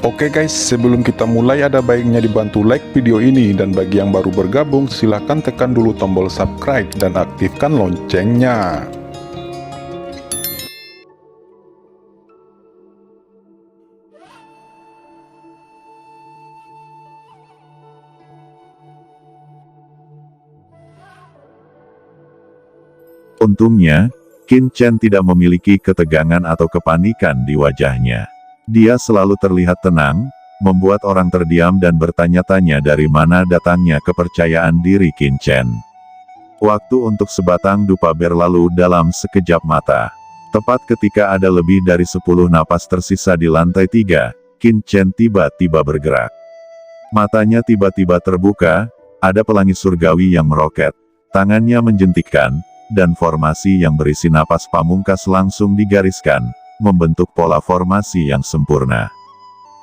Oke guys, sebelum kita mulai ada baiknya dibantu like video ini, dan bagi yang baru bergabung silahkan tekan dulu tombol subscribe dan aktifkan loncengnya. Untungnya, Qin Chen tidak memiliki ketegangan atau kepanikan di wajahnya. Dia selalu terlihat tenang, membuat orang terdiam dan bertanya-tanya dari mana datangnya kepercayaan diri Qin Chen. Waktu untuk sebatang dupa berlalu dalam sekejap mata. Tepat ketika ada lebih dari 10 napas tersisa di lantai 3, Qin Chen tiba-tiba bergerak. Matanya tiba-tiba terbuka, ada pelangi surgawi yang meroket, tangannya menjentikkan, dan formasi yang berisi napas pamungkas langsung digariskan, membentuk pola formasi yang sempurna.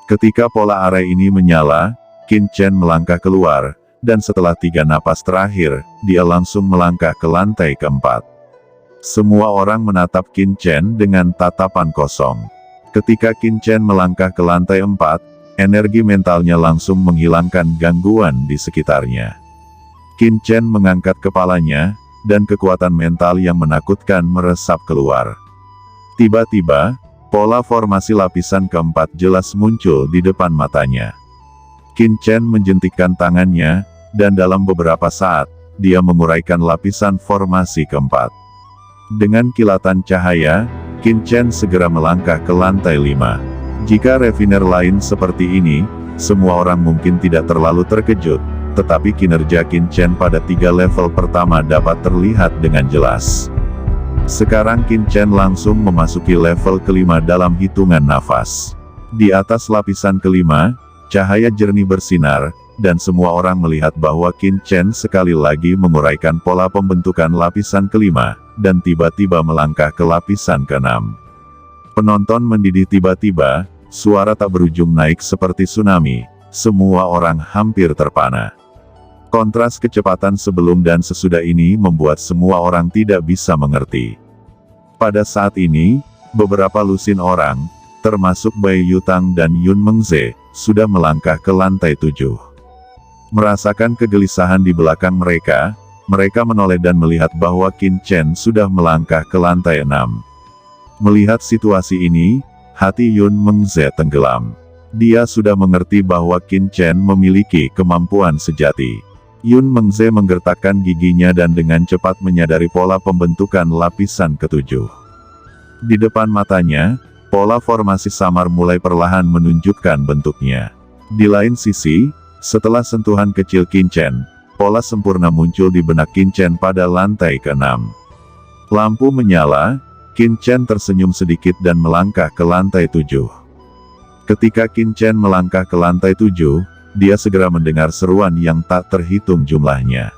Ketika pola arah ini menyala, Qin Chen melangkah keluar, dan setelah 3 napas terakhir, dia langsung melangkah ke lantai keempat. Semua orang menatap Qin Chen dengan tatapan kosong. Ketika Qin Chen melangkah ke lantai 4, energi mentalnya langsung menghilangkan gangguan di sekitarnya. Qin Chen mengangkat kepalanya, dan kekuatan mental yang menakutkan meresap keluar. Tiba-tiba, pola formasi lapisan keempat jelas muncul di depan matanya. Qin Chen menjentikkan tangannya, dan dalam beberapa saat, dia menguraikan lapisan formasi keempat. Dengan kilatan cahaya, Qin Chen segera melangkah ke lantai 5. Jika refiner lain seperti ini, semua orang mungkin tidak terlalu terkejut, tetapi kinerja Qin Chen pada 3 level pertama dapat terlihat dengan jelas. Sekarang Qin Chen langsung memasuki level kelima dalam hitungan nafas. Di atas lapisan kelima, cahaya jernih bersinar, dan semua orang melihat bahwa Qin Chen sekali lagi menguraikan pola pembentukan lapisan kelima, dan tiba-tiba melangkah ke lapisan keenam. Penonton mendidih tiba-tiba, suara tak berujung naik seperti tsunami, semua orang hampir terpana. Kontras kecepatan sebelum dan sesudah ini membuat semua orang tidak bisa mengerti. Pada saat ini, beberapa lusin orang, termasuk Bai Yutang dan Yun Mengze, sudah melangkah ke lantai 7. Merasakan kegelisahan di belakang mereka, mereka menoleh dan melihat bahwa Qin Chen sudah melangkah ke lantai 6. Melihat situasi ini, hati Yun Mengze tenggelam. Dia sudah mengerti bahwa Qin Chen memiliki kemampuan sejati. Yun Mengze menggertakkan giginya dan dengan cepat menyadari pola pembentukan lapisan ketujuh. Di depan matanya, pola formasi samar mulai perlahan menunjukkan bentuknya. Di lain sisi, setelah sentuhan kecil Qin Chen, pola sempurna muncul di benak Qin Chen pada lantai ke-6. Lampu menyala, Qin Chen tersenyum sedikit dan melangkah ke lantai 7. Ketika Qin Chen melangkah ke lantai 7, dia segera mendengar seruan yang tak terhitung jumlahnya.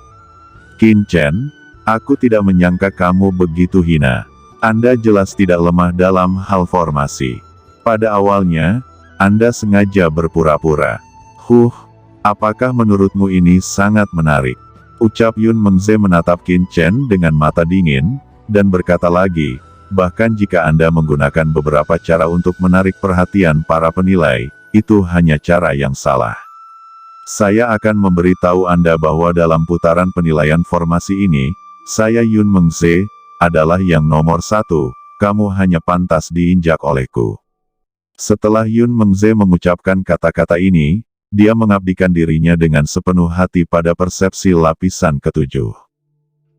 Qin Chen, aku tidak menyangka kamu begitu hina. Anda jelas tidak lemah dalam hal formasi. Pada awalnya, Anda sengaja berpura-pura. Apakah menurutmu ini sangat menarik? Ucap Yun Mengze menatap Qin Chen dengan mata dingin, dan berkata lagi, bahkan jika Anda menggunakan beberapa cara untuk menarik perhatian para penilai, itu hanya cara yang salah. Saya akan memberitahu Anda bahwa dalam putaran penilaian formasi ini, saya Yun Mengze, adalah yang nomor 1, kamu hanya pantas diinjak olehku. Setelah Yun Mengze mengucapkan kata-kata ini, dia mengabdikan dirinya dengan sepenuh hati pada persepsi lapisan ketujuh.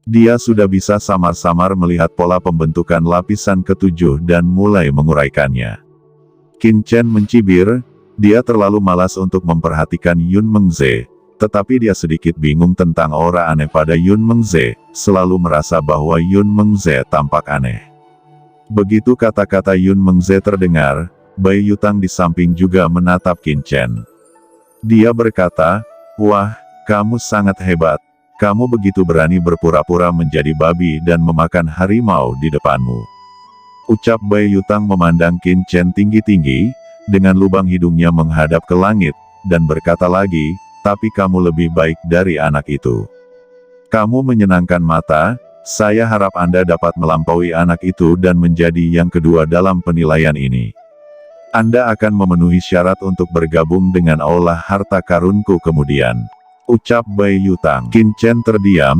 Dia sudah bisa samar-samar melihat pola pembentukan lapisan ketujuh dan mulai menguraikannya. Qin Chen mencibir. Dia terlalu malas untuk memperhatikan Yun Mengze, tetapi dia sedikit bingung tentang aura aneh pada Yun Mengze, selalu merasa bahwa Yun Mengze tampak aneh. Begitu kata-kata Yun Mengze terdengar, Bai Yutang di samping juga menatap Qin Chen. Dia berkata, wah, kamu sangat hebat, kamu begitu berani berpura-pura menjadi babi dan memakan harimau di depanmu. Ucap Bai Yutang memandang Qin Chen tinggi-tinggi, dengan lubang hidungnya menghadap ke langit, dan berkata lagi, tapi kamu lebih baik dari anak itu. Kamu menyenangkan mata, saya harap Anda dapat melampaui anak itu dan menjadi yang kedua dalam penilaian ini. Anda akan memenuhi syarat untuk bergabung dengan Aula Harta Karunku kemudian. Ucap Bai Yutang. Qin Chen terdiam,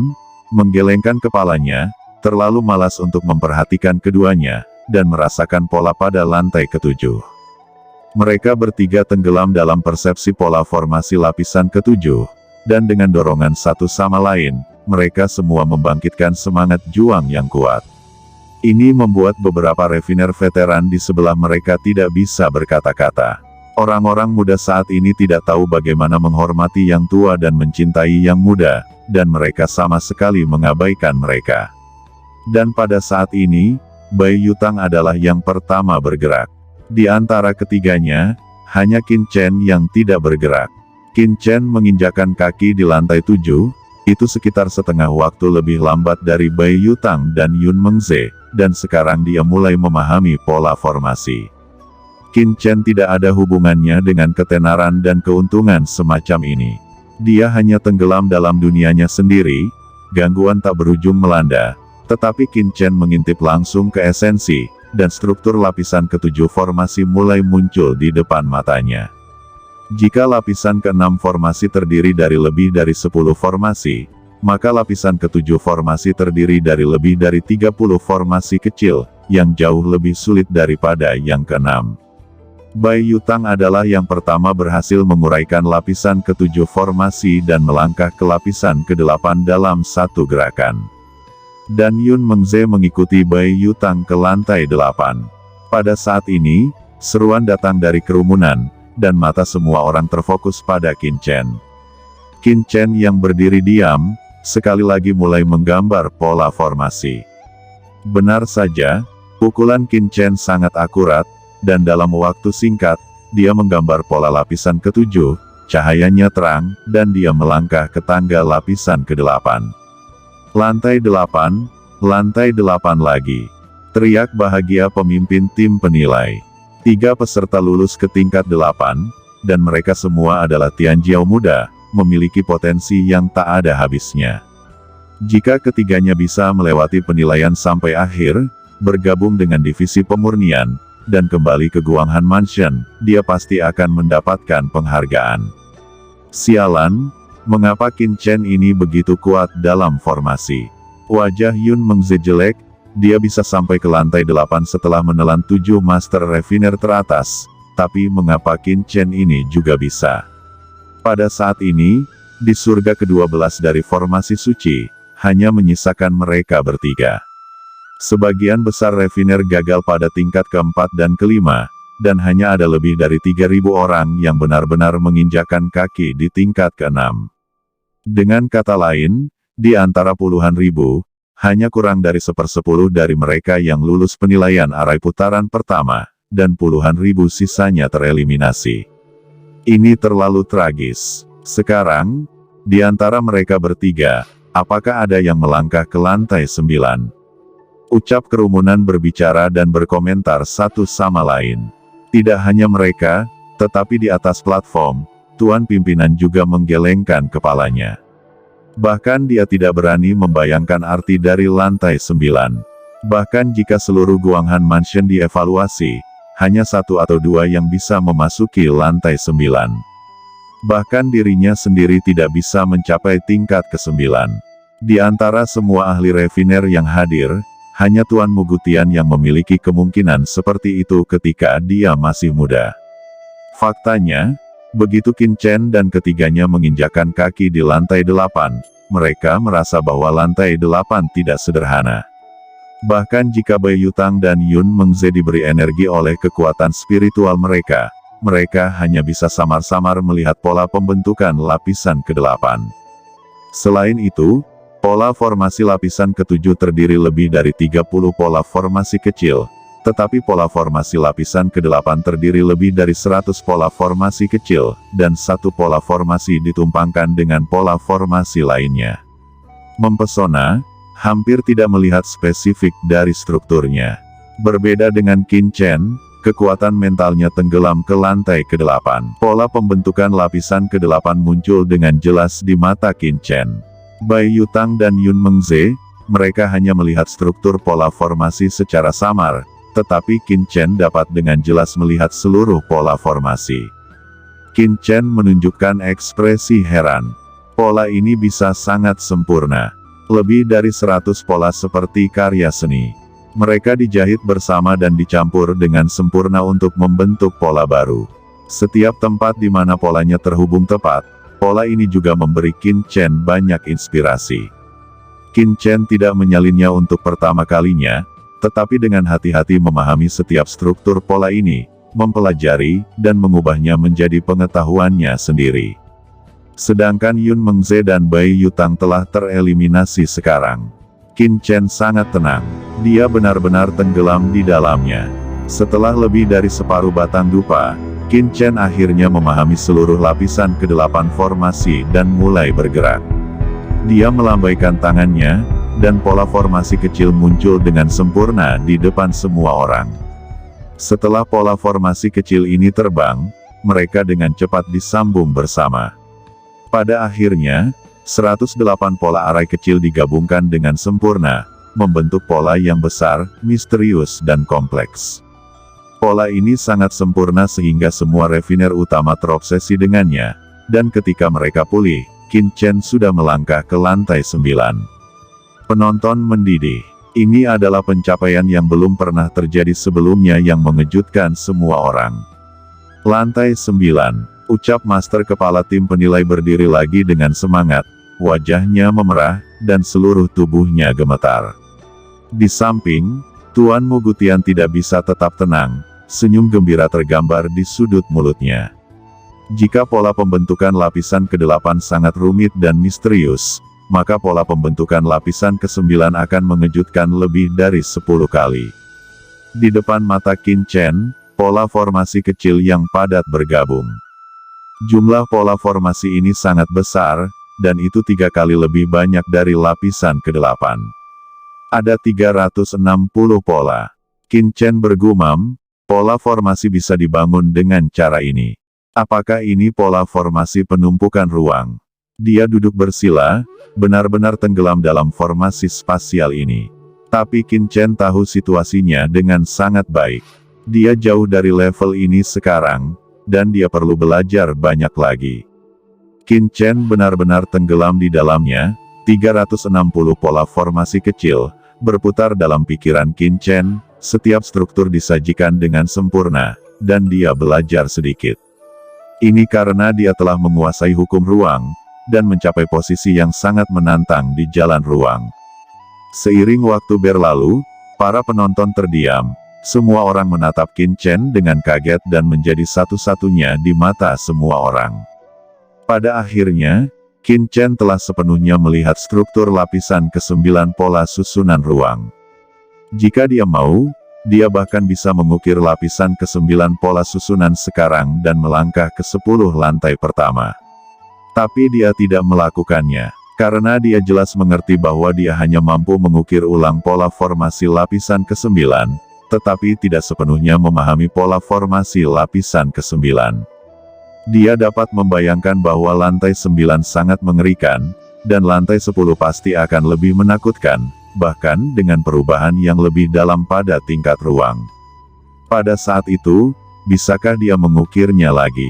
menggelengkan kepalanya, terlalu malas untuk memperhatikan keduanya, dan merasakan pola pada lantai ketujuh. Mereka bertiga tenggelam dalam persepsi pola formasi lapisan ketujuh, dan dengan dorongan satu sama lain, mereka semua membangkitkan semangat juang yang kuat. Ini membuat beberapa refiner veteran di sebelah mereka tidak bisa berkata-kata. Orang-orang muda saat ini tidak tahu bagaimana menghormati yang tua dan mencintai yang muda, dan mereka sama sekali mengabaikan mereka. Dan pada saat ini, Bai Yutang adalah yang pertama bergerak. Di antara ketiganya, hanya Qin Chen yang tidak bergerak. Qin Chen menginjakkan kaki di lantai 7, itu sekitar setengah waktu lebih lambat dari Bai Yutang dan Yun Mengze, dan sekarang dia mulai memahami pola formasi. Qin Chen tidak ada hubungannya dengan ketenaran dan keuntungan semacam ini. Dia hanya tenggelam dalam dunianya sendiri, gangguan tak berujung melanda, tetapi Qin Chen mengintip langsung ke esensi, dan struktur lapisan ketujuh formasi mulai muncul di depan matanya. Jika lapisan ke-6 formasi terdiri dari lebih dari 10 formasi, maka lapisan ke-7 formasi terdiri dari lebih dari 30 formasi kecil, yang jauh lebih sulit daripada yang ke-6. Bai Yutang adalah yang pertama berhasil menguraikan lapisan ke-7 formasi dan melangkah ke lapisan ke-8 dalam satu gerakan. Dan Yun Mengze mengikuti Bai Yutang ke lantai 8. Pada saat ini, seruan datang dari kerumunan, dan mata semua orang terfokus pada Qin Chen. Qin Chen yang berdiri diam, sekali lagi mulai menggambar pola formasi. Benar saja, pukulan Qin Chen sangat akurat, dan dalam waktu singkat, dia menggambar pola lapisan ke-7, cahayanya terang, dan dia melangkah ke tangga lapisan ke-8. Lantai 8, lantai 8 lagi. Teriak bahagia pemimpin tim penilai. 3 peserta lulus ke tingkat 8, dan mereka semua adalah Tianjiao muda, memiliki potensi yang tak ada habisnya. Jika ketiganya bisa melewati penilaian sampai akhir, bergabung dengan divisi pemurnian, dan kembali ke Guanghan Mansion, dia pasti akan mendapatkan penghargaan. Sialan, mengapa Qin Chen ini begitu kuat dalam formasi? Wajah Yun Mengze jelek, dia bisa sampai ke lantai 8 setelah menelan 7 master refiner teratas, tapi mengapa Qin Chen ini juga bisa? Pada saat ini, di surga ke-12 dari formasi suci, hanya menyisakan mereka bertiga. Sebagian besar refiner gagal pada tingkat keempat dan kelima, dan hanya ada lebih dari 3.000 orang yang benar-benar menginjakkan kaki di tingkat ke-6. Dengan kata lain, di antara puluhan ribu, hanya kurang dari 1/10 dari mereka yang lulus penilaian arai putaran pertama, dan puluhan ribu sisanya tereliminasi. Ini terlalu tragis. Sekarang, di antara mereka bertiga, apakah ada yang melangkah ke lantai 9? Ucap kerumunan berbicara dan berkomentar satu sama lain. Tidak hanya mereka, tetapi di atas platform, Tuan Pimpinan juga menggelengkan kepalanya. Bahkan dia tidak berani membayangkan arti dari lantai 9. Bahkan jika seluruh Guanghan Mansion dievaluasi, hanya 1 atau 2 yang bisa memasuki lantai 9. Bahkan dirinya sendiri tidak bisa mencapai tingkat ke-9. Di antara semua ahli refiner yang hadir, hanya Tuan Mugutian yang memiliki kemungkinan seperti itu ketika dia masih muda. Faktanya, begitu Qin Chen dan ketiganya menginjakkan kaki di lantai 8, mereka merasa bahwa lantai 8 tidak sederhana. Bahkan jika Bai Yutang dan Yun Mengze diberi energi oleh kekuatan spiritual mereka, mereka hanya bisa samar-samar melihat pola pembentukan lapisan ke-8. Selain itu, pola formasi lapisan ke-7 terdiri lebih dari 30 pola formasi kecil, tetapi pola formasi lapisan ke-8 terdiri lebih dari 100 pola formasi kecil, dan 1 pola formasi ditumpangkan dengan pola formasi lainnya. Mempesona, hampir tidak melihat spesifik dari strukturnya. Berbeda dengan Qin Chen, kekuatan mentalnya tenggelam ke lantai ke-8. Pola pembentukan lapisan ke-8 muncul dengan jelas di mata Qin Chen. Bai Yutang dan Yun Mengze, mereka hanya melihat struktur pola formasi secara samar, tetapi Qin Chen dapat dengan jelas melihat seluruh pola formasi. Qin Chen menunjukkan ekspresi heran. Pola ini bisa sangat sempurna. Lebih dari 100 pola seperti karya seni. Mereka dijahit bersama dan dicampur dengan sempurna untuk membentuk pola baru. Setiap tempat di mana polanya terhubung tepat, pola ini juga memberi Qin Chen banyak inspirasi. Qin Chen tidak menyalinnya untuk pertama kalinya, tetapi dengan hati-hati memahami setiap struktur pola ini, mempelajari, dan mengubahnya menjadi pengetahuannya sendiri. Sedangkan Yun Mengze dan Bai Yutang telah tereliminasi sekarang. Qin Chen sangat tenang. Dia benar-benar tenggelam di dalamnya. Setelah lebih dari separuh batang dupa, Qin Chen akhirnya memahami seluruh lapisan ke-8 formasi dan mulai bergerak. Dia melambaikan tangannya, dan pola formasi kecil muncul dengan sempurna di depan semua orang. Setelah pola formasi kecil ini terbang, mereka dengan cepat disambung bersama. Pada akhirnya, 108 pola arai kecil digabungkan dengan sempurna, membentuk pola yang besar, misterius dan kompleks. Pola ini sangat sempurna sehingga semua refiner utama terobsesi dengannya, dan ketika mereka pulih, Qin Chen sudah melangkah ke lantai 9. Penonton mendidih. Ini adalah pencapaian yang belum pernah terjadi sebelumnya yang mengejutkan semua orang. Lantai 9, ucap master kepala tim penilai berdiri lagi dengan semangat, wajahnya memerah, dan seluruh tubuhnya gemetar. Di samping, Tuan Mugutian tidak bisa tetap tenang, senyum gembira tergambar di sudut mulutnya. Jika pola pembentukan lapisan ke-8 sangat rumit dan misterius, maka pola pembentukan lapisan ke-9 akan mengejutkan lebih dari 10 kali. Di depan mata Qin Chen, pola formasi kecil yang padat bergabung. Jumlah pola formasi ini sangat besar, dan itu 3 kali lebih banyak dari lapisan ke-8. Ada 360 pola. Qin Chen bergumam, pola formasi bisa dibangun dengan cara ini. Apakah ini pola formasi penumpukan ruang? Dia duduk bersila, benar-benar tenggelam dalam formasi spasial ini. Tapi Qin Chen tahu situasinya dengan sangat baik. Dia jauh dari level ini sekarang, dan dia perlu belajar banyak lagi. Qin Chen benar-benar tenggelam di dalamnya, 360 pola formasi kecil, berputar dalam pikiran Qin Chen, setiap struktur disajikan dengan sempurna, dan dia belajar sedikit. Ini karena dia telah menguasai hukum ruang, dan mencapai posisi yang sangat menantang di jalan ruang. Seiring waktu berlalu, para penonton terdiam, semua orang menatap Qin Chen dengan kaget dan menjadi satu-satunya di mata semua orang. Pada akhirnya, Qin Chen telah sepenuhnya melihat struktur lapisan ke-9 pola susunan ruang. Jika dia mau, dia bahkan bisa mengukir lapisan ke-9 pola susunan sekarang dan melangkah ke 10 lantai pertama. Tapi dia tidak melakukannya, karena dia jelas mengerti bahwa dia hanya mampu mengukir ulang pola formasi lapisan ke-9, tetapi tidak sepenuhnya memahami pola formasi lapisan ke-9. Dia dapat membayangkan bahwa lantai 9 sangat mengerikan, dan lantai 10 pasti akan lebih menakutkan, bahkan dengan perubahan yang lebih dalam pada tingkat ruang. Pada saat itu, bisakah dia mengukirnya lagi?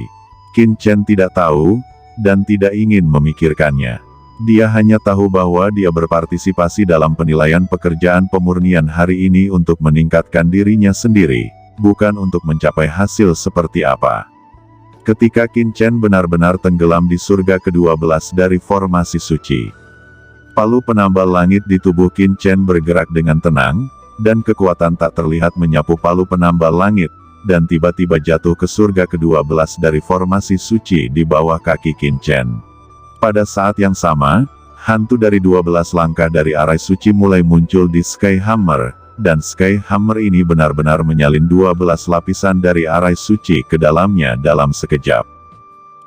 Qin Chen tidak tahu, dan tidak ingin memikirkannya. Dia hanya tahu bahwa dia berpartisipasi dalam penilaian pekerjaan pemurnian hari ini untuk meningkatkan dirinya sendiri, bukan untuk mencapai hasil seperti apa. Ketika Qin Chen benar-benar tenggelam di surga ke-12 dari formasi suci, palu penambal langit di tubuh Qin Chen bergerak dengan tenang, dan kekuatan tak terlihat menyapu palu penambal langit, dan tiba-tiba jatuh ke surga ke-12 dari formasi suci di bawah kaki Qin Chen. Pada saat yang sama, hantu dari 12 langkah dari arai suci mulai muncul di Sky Hammer, dan Sky Hammer ini benar-benar menyalin 12 lapisan dari arai suci ke dalamnya dalam sekejap.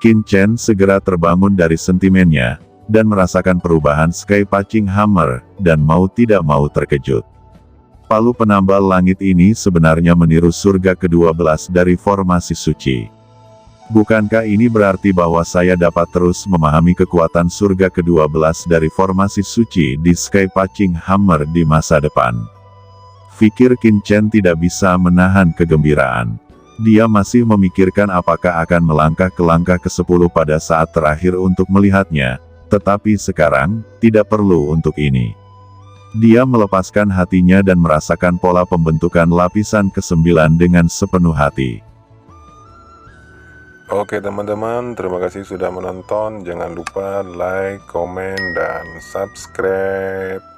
Qin Chen segera terbangun dari sentimennya, dan merasakan perubahan Sky Patching Hammer, dan mau tidak mau terkejut. Palu penambal langit ini sebenarnya meniru surga ke-12 dari formasi suci. Bukankah ini berarti bahwa saya dapat terus memahami kekuatan surga ke-12 dari formasi suci di Sky Patching Hammer di masa depan? Pikir Qin Chen tidak bisa menahan kegembiraan. Dia masih memikirkan apakah akan melangkah ke langkah ke-10 pada saat terakhir untuk melihatnya, tetapi sekarang, tidak perlu untuk ini. Dia melepaskan hatinya dan merasakan pola pembentukan lapisan ke-9 dengan sepenuh hati. Oke teman-teman, terima kasih sudah menonton. Jangan lupa like, komen, dan subscribe.